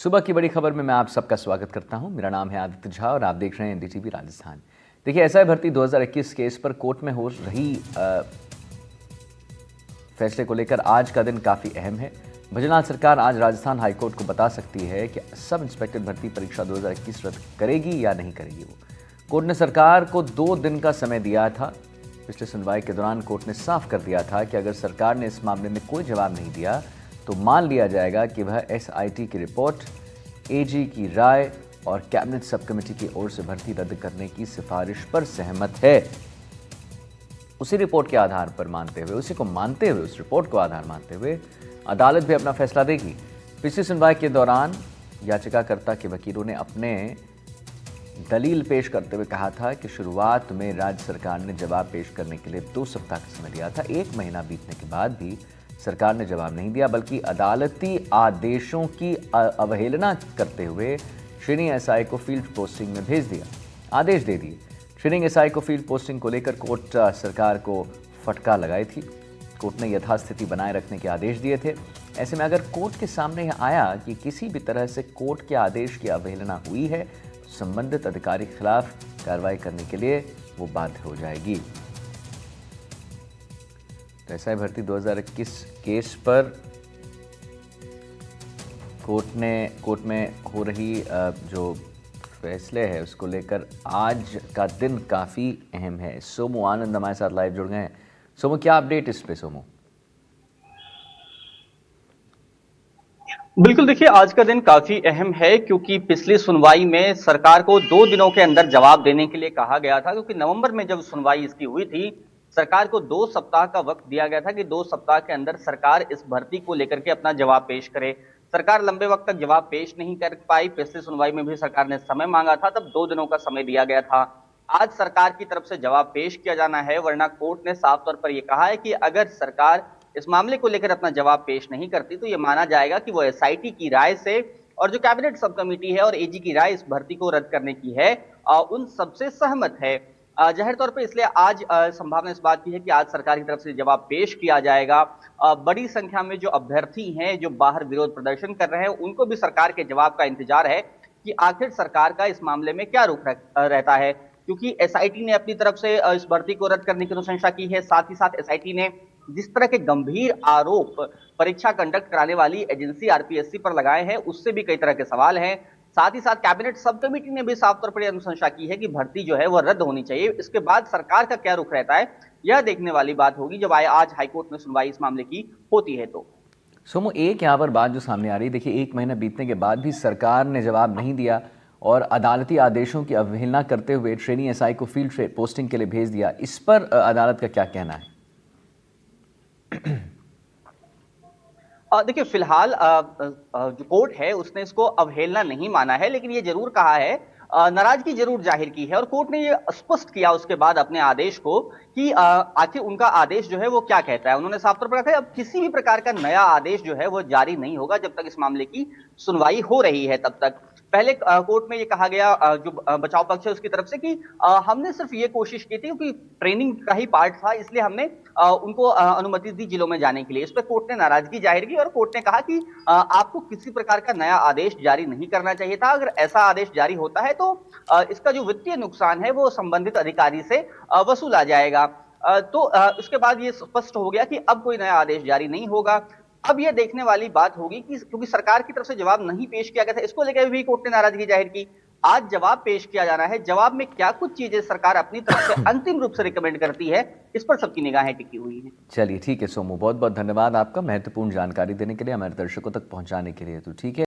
सुबह की बड़ी खबर में मैं आप सबका स्वागत करता हूं। मेरा नाम है आदित्य झा और आप देख रहे हैं एनडीटीवी राजस्थान। देखिए, एसआई भर्ती 2021 केस पर कोर्ट में हो रही फैसले को लेकर आज का दिन काफ़ी अहम है। भजनलाल सरकार आज राजस्थान हाईकोर्ट को बता सकती है कि सब इंस्पेक्टर भर्ती परीक्षा 2021 रद्द करेगी या नहीं करेगी। वो कोर्ट ने सरकार को 2 दिन का समय दिया था। पिछले सुनवाई के दौरान कोर्ट ने साफ कर दिया था कि अगर सरकार ने इस मामले में कोई जवाब नहीं दिया तो मान लिया जाएगा कि वह एसआईटी की रिपोर्ट, एजी की राय और कैबिनेट सब कमेटी की ओर से भर्ती रद्द करने की सिफारिश पर सहमत है। उसी रिपोर्ट के आधार पर मानते हुए, उसी को मानते हुए, उस रिपोर्ट को आधार मानते हुए अदालत भी अपना फैसला देगी। पिछली सुनवाई के दौरान याचिकाकर्ता के वकीलों ने अपने दलील पेश करते हुए कहा था कि शुरुआत में राज्य सरकार ने जवाब पेश करने के लिए 2 सप्ताह का समय दिया था। 1 महीना बीतने के बाद भी सरकार ने जवाब नहीं दिया, बल्कि अदालती आदेशों की अवहेलना करते हुए ट्रेनिंग एसआई को फील्ड पोस्टिंग में भेज दिया, आदेश दे दिए। ट्रेनिंग एसआई को फील्ड पोस्टिंग को लेकर कोर्ट सरकार को फटकार लगाई थी। कोर्ट ने यथास्थिति बनाए रखने के आदेश दिए थे। ऐसे में अगर कोर्ट के सामने आया कि किसी भी तरह से कोर्ट के आदेश की अवहेलना हुई है, संबंधित अधिकारी के खिलाफ कार्रवाई करने के लिए वो बाध्य हो जाएगी। तो एसआई भर्ती 2021 केस पर कोर्ट में हो रही जो फैसले है उसको लेकर आज का दिन काफी अहम है। सोमू आनंद हमारे साथ लाइव जुड़ गए हैं। सोमू, क्या अपडेट इस पे? सोमू, बिल्कुल, देखिए आज का दिन काफी अहम है क्योंकि पिछली सुनवाई में सरकार को 2 दिनों के अंदर जवाब देने के लिए कहा गया था, क्योंकि नवंबर में जब सुनवाई इसकी हुई थी, सरकार को 2 सप्ताह का वक्त दिया गया था कि 2 सप्ताह के अंदर सरकार इस भर्ती को लेकर के अपना जवाब पेश करे। सरकार लंबे वक्त तक जवाब पेश नहीं कर पाई। पिछली सुनवाई में भी सरकार ने समय मांगा था, तब 2 दिनों का समय दिया गया था। आज सरकार की तरफ से जवाब पेश किया जाना है, वरना कोर्ट ने साफ तौर पर यह कहा है कि अगर सरकार इस मामले को लेकर अपना जवाब पेश नहीं करती तो यह माना जाएगा कि वो एसआईटी की राय से और जो कैबिनेट सब कमेटी है और एजी की राय इस भर्ती को रद्द करने की है, उन सबसे सहमत है। जाहिर तौर पे इसलिए आज संभावना इस बात की है कि आज सरकार की तरफ से जवाब पेश किया जाएगा। बड़ी संख्या में जो अभ्यर्थी हैं जो बाहर विरोध प्रदर्शन कर रहे हैं, उनको भी सरकार के जवाब का इंतजार है कि आखिर सरकार का इस मामले में क्या रुख रहता है, क्योंकि एसआईटी ने अपनी तरफ से इस भर्ती को रद्द करने की अनुशंसा की है। साथ ही साथ एसआईटी ने जिस तरह के गंभीर आरोप परीक्षा कंडक्ट कराने वाली एजेंसी आरपीएससी पर लगाए हैं, उससे भी कई तरह के सवाल हैं। साथ ही साथ कैबिनेट सब कमेटी ने भी साफ तौर पर अनुशंसा की है कि भर्ती जो है वह रद्द होनी चाहिए। इसके बाद सरकार का क्या रुख रहता है, यह देखने वाली बात होगी जब आज हाईकोर्ट में सुनवाई इस मामले की होती है। तो सोमू, एक यहाँ पर बात जो सामने आ रही है, देखिए 1 महीना बीतने के बाद भी सरकार ने जवाब नहीं दिया और अदालती आदेशों की अवहेलना करते हुए ट्रेनी एसआई को फील्ड पोस्टिंग के लिए भेज दिया। इस पर अदालत का क्या कहना है? देखिए, फिलहाल जो कोर्ट है उसने इसको अवहेलना नहीं माना है, लेकिन ये जरूर कहा है, नाराजगी जरूर जाहिर की है। और कोर्ट ने ये स्पष्ट किया उसके बाद अपने आदेश को कि आखिर उनका आदेश जो है वो क्या कहता है। उन्होंने साफ तौर पर कहा अब किसी भी प्रकार का नया आदेश जो है वो जारी नहीं होगा जब तक इस मामले की सुनवाई हो रही है। तब तक पहले कोर्ट में ये कहा गया, जो बचाव पक्ष है उसकी तरफ से, कि हमने सिर्फ ये कोशिश की थी क्योंकि ट्रेनिंग का ही पार्ट था, इसलिए हमने उनको अनुमति दी जिलों में जाने के लिए। इस पर कोर्ट ने नाराजगी जाहिर की और कोर्ट ने कहा कि आपको किसी प्रकार का नया आदेश जारी नहीं करना चाहिए था। अगर ऐसा आदेश जारी होता है तो इसका जो वित्तीय नुकसान है वो संबंधित अधिकारी से वसूला जाएगा। तो उसके बाद ये स्पष्ट हो गया कि अब कोई नया आदेश जारी नहीं होगा। अब यह देखने वाली बात होगी कि क्योंकि सरकार की तरफ से जवाब नहीं पेश किया गया था, इसको लेकर भी कोर्ट ने नाराजगी जाहिर की। आज जवाब पेश किया जाना है। जवाब में क्या कुछ चीजें सरकार अपनी तरफ से अंतिम रूप से रिकमेंड करती है, इस पर सबकी निगाहें टिकी हुई हैं। चलिए, ठीक है सोमू, बहुत बहुत धन्यवाद आपका महत्वपूर्ण जानकारी देने के लिए, हमारे दर्शकों तक पहुंचाने के लिए। तो ठीक है।